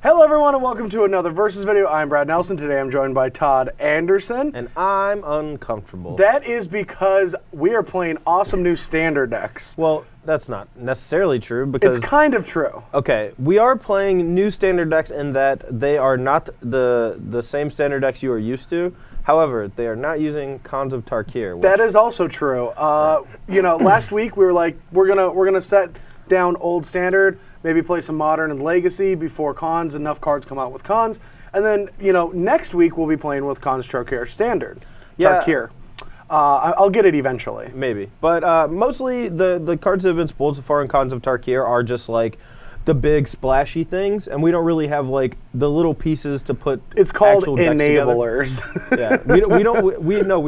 Hello everyone and welcome to another Versus video. I'm Brad Nelson. Today I'm joined by Todd Anderson. And I'm uncomfortable. That is because we are playing awesome new standard decks. Well, that's not necessarily true because... It's kind of true. Okay, we are playing new standard decks in that they are not the same standard decks you are used to. However, they are not using Khans of Tarkir. That is also true. You know, last week we were like, we're gonna set down old standard, maybe play some modern and legacy before Khans. Enough cards come out with Khans, and then next week we'll be playing with Khans Tarkir standard. Yeah. Tarkir. I'll get it eventually. Maybe, but mostly the cards that have been spoiled so far in Khans of Tarkir are just like the big splashy things, and we don't really have like the little pieces to put. It's called actual decks enablers. Yeah, we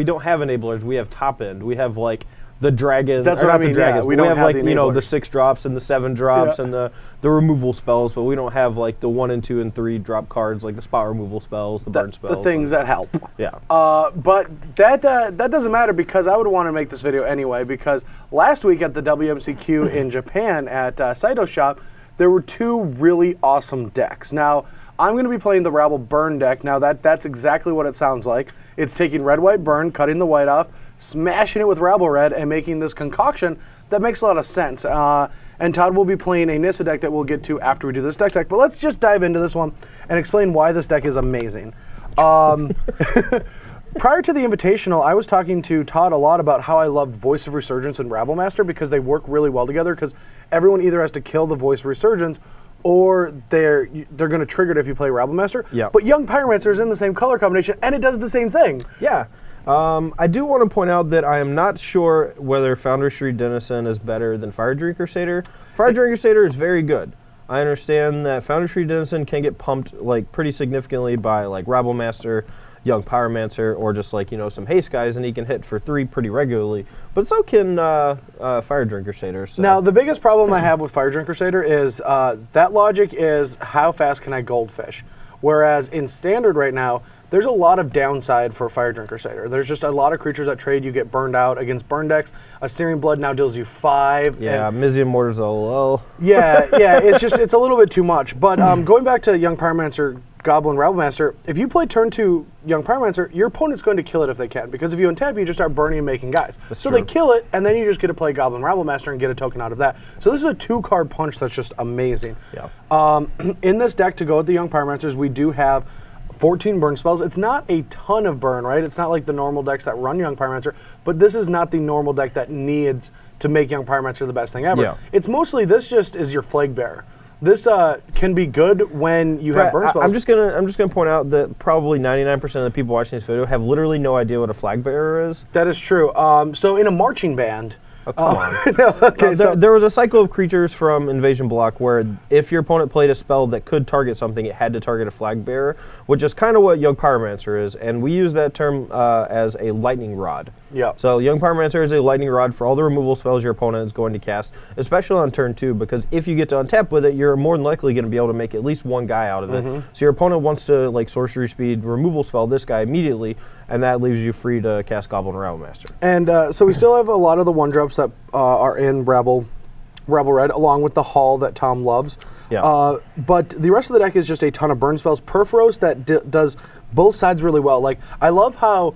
don't have enablers. We have top end. We have like the dragon. That's what I mean. Yeah, we don't have like the the 6 drops and the 7 drops and the removal spells, but we don't have like the 1 and 2 and 3 drop cards like the spot removal spells, the burn spells, the things that help. Yeah. But that doesn't matter because I would want to make this video anyway, because last week at the WMCQ in Japan at Saito's shop, there were 2 really awesome decks. Now, I'm going to be playing the Rabble Burn deck. Now, that's exactly what it sounds like. It's taking red, white, burn, cutting the white off, smashing it with Rabble Red, and making this concoction that makes a lot of sense. And Todd will be playing a Nissa deck that we'll get to after we do this deck. But let's just dive into this one and explain why this deck is amazing. Prior to the Invitational, I was talking to Todd a lot about how I loved Voice of Resurgence and Rabble Master because they work really well together, because everyone either has to kill the Voice of Resurgence or they're going to trigger it if you play Rabble Master. Yeah. But Young Pyromancer is in the same color combination, and it does the same thing. Yeah. I do want to point out that I am not sure whether Foundry Street Denizen is better than Fire Drink Crusader. Fire Drink Crusader is very good. I understand that Foundry Street Denizen can get pumped like pretty significantly by like Rabble Master, Young Pyromancer, or just like some haste guys, and he can hit for 3 pretty regularly. But so can Fire Drink Crusader. So. Now the biggest problem I have with Fire Drink Crusader is that logic is how fast can I goldfish, whereas in standard right now, there's a lot of downside for Fire Drink Crusader. There's just a lot of creatures that trade, you get burned out against burn decks. A Searing Blood now deals you 5. Yeah, Mizium Mortar's LOL. Yeah, it's a little bit too much. But going back to Young Pyromancer, Goblin, Rabble Master, if you play turn 2 Young Pyromancer, your opponent's going to kill it if they can, because if you untap, you just start burning and making guys. That's so true. they kill it, and then you just get to play Goblin, Rabble Master and get a token out of that. So this is a 2-card punch that's just amazing. Yeah. In this deck, to go with the Young Pyromancers, we do have 14 burn spells. It's not a ton of burn, right? It's not like the normal decks that run Young Pyromancer, but this is not the normal deck that needs to make Young Pyromancer the best thing ever. Yeah. It's mostly, this just is your Flag Bearer. This can be good when you have burn spells. I'm just gonna point out that probably 99% of the people watching this video have literally no idea what a flag bearer is. That is true. So in a marching band. Oh, come on. No, okay, there was a cycle of creatures from Invasion Block where if your opponent played a spell that could target something, it had to target a flag bearer, which is kind of what Young Pyromancer is, and we use that term as a lightning rod. Yeah. So Young Pyromancer is a lightning rod for all the removal spells your opponent is going to cast, especially on turn 2, because if you get to untap with it, you're more than likely going to be able to make at least 1 guy out of it. So your opponent wants to like sorcery speed removal spell this guy immediately, and that leaves you free to cast Goblin Rabble Master. And so we still have a lot of the 1-drops that are in Rabble Red, along with the Hall that Tom loves. Yeah. But the rest of the deck is just a ton of burn spells. Perforos that does both sides really well. Like, I love how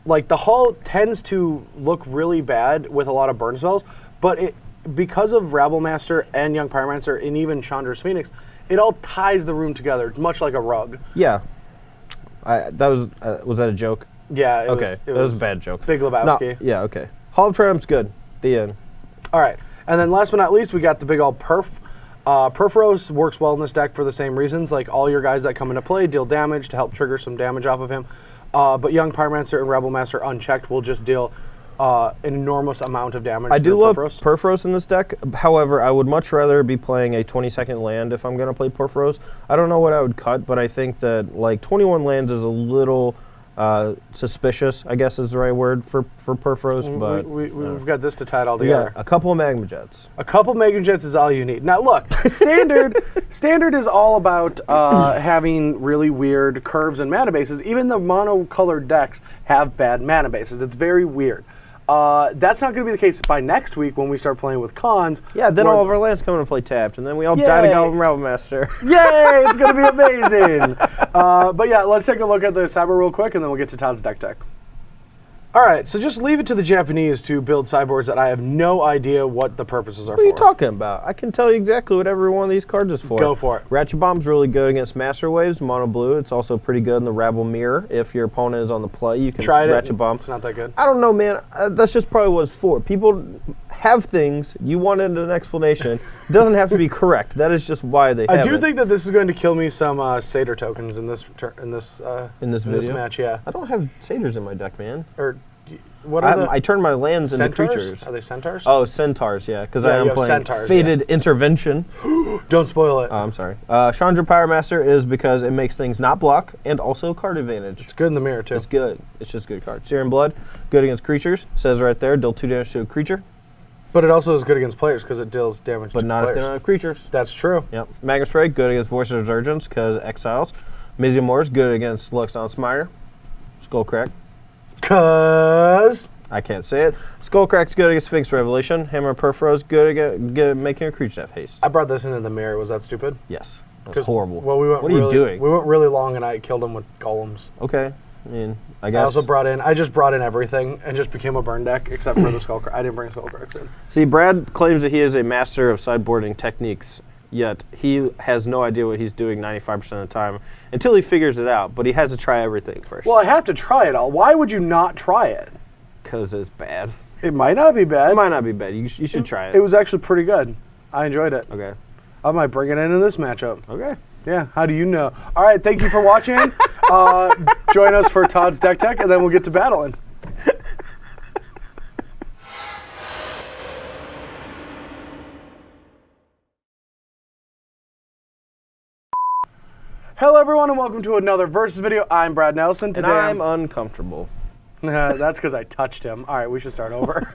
like the Hall tends to look really bad with a lot of burn spells, but because of Rabble Master and Young Pyromancer and even Chandra's Phoenix, it all ties the room together, much like a rug. Yeah. Was that a joke? Yeah, it was a bad joke. Big Lebowski. No, yeah, okay. Hall of Triumph's good. The end. All right. And then last but not least, we got the big old Perf. Perforos works well in this deck for the same reasons. Like, all your guys that come into play deal damage to help trigger some damage off of him. But Young Pyromancer and Rabble Master unchecked will just deal an enormous amount of damage. I do love Perforos. Perforos in this deck. However, I would much rather be playing a 20-second land if I'm going to play Perforos. I don't know what I would cut, but I think that like 21 lands is a little suspicious, I guess is the right word for Perforos. But we've got this to tie it all together. A couple of Magma Jets. A couple Magma Jets is all you need. Now look, standard is all about having really weird curves and mana bases. Even the mono-colored decks have bad mana bases. It's very weird. That's not going to be the case by next week when we start playing with cons. Yeah, then all of our lands come to play tapped, and then we all Yay. die to Goblin Rabble Master. Yay! It's going to be amazing. But yeah, let's take a look at the Sideboard real quick, and then we'll get to Todd's deck tech. All right, so just leave it to the Japanese to build sideboards that I have no idea what the purposes are for. What are you talking about? I can tell you exactly what every one of these cards is for. Go for it. Ratchet Bomb's really good against Master Waves, mono blue. It's also pretty good in the Rabble Mirror. If your opponent is on the play, you can Tried Ratchet it. Bomb. It's not that good. I don't know, man. That's just probably what it's for. People have things. You wanted an explanation. It doesn't have to be correct. That is just why they have I do it. think that this is going to kill me some Satyr tokens in this video? match. Yeah. I don't have Satyrs in my deck, man. Or what are I turned my lands into Centaurs? creatures. Are they Centaurs? Oh, Centaurs, yeah, because Yeah, I you am have playing Centaurs, Fated Intervention. Don't spoil it. Oh, I'm sorry. Chandra Pyromaster is because it makes things not block and also card advantage. It's good in the mirror, too. It's good. It's just a good card. Searing Blood, good against creatures. Says right there, deal 2 damage to a creature. But it also is good against players because it deals damage to But not if players. they don't have creatures. That's true. Yep. Magnet Spray, good against Voice of Resurgence because exiles. Miziamore's good against Luxon Smiter. Skullcrack. Cause I can't say it. Skullcrack's good against Sphinx Revelation. Hammer Perfora's good against making a creature have haste. I brought this into the mirror. Was that stupid? Yes. That's horrible. Well, we went what are you doing? We went really long and I killed him with golems. Okay. I mean, I guess. I just brought in everything and just became a burn deck except for the Skullcrack. I didn't bring Skullcracks in. See, Brad claims that he is a master of sideboarding techniques, yet he has no idea what he's doing 95% of the time until he figures it out, but he has to try everything first. Well, I have to try it all. Why would you not try it? Because it's bad. It might not be bad. It might not be bad. You should try it. It was actually pretty good. I enjoyed it. Okay. I might bring it in this matchup. Okay. Yeah, how do you know? All right, thank you for watching. Join us for Todd's Deck Tech, and then we'll get to battling. Hello, everyone, and welcome to another Versus video. I'm Brad Nelson. Today And I'm uncomfortable. That's because I touched him. All right, we should start over.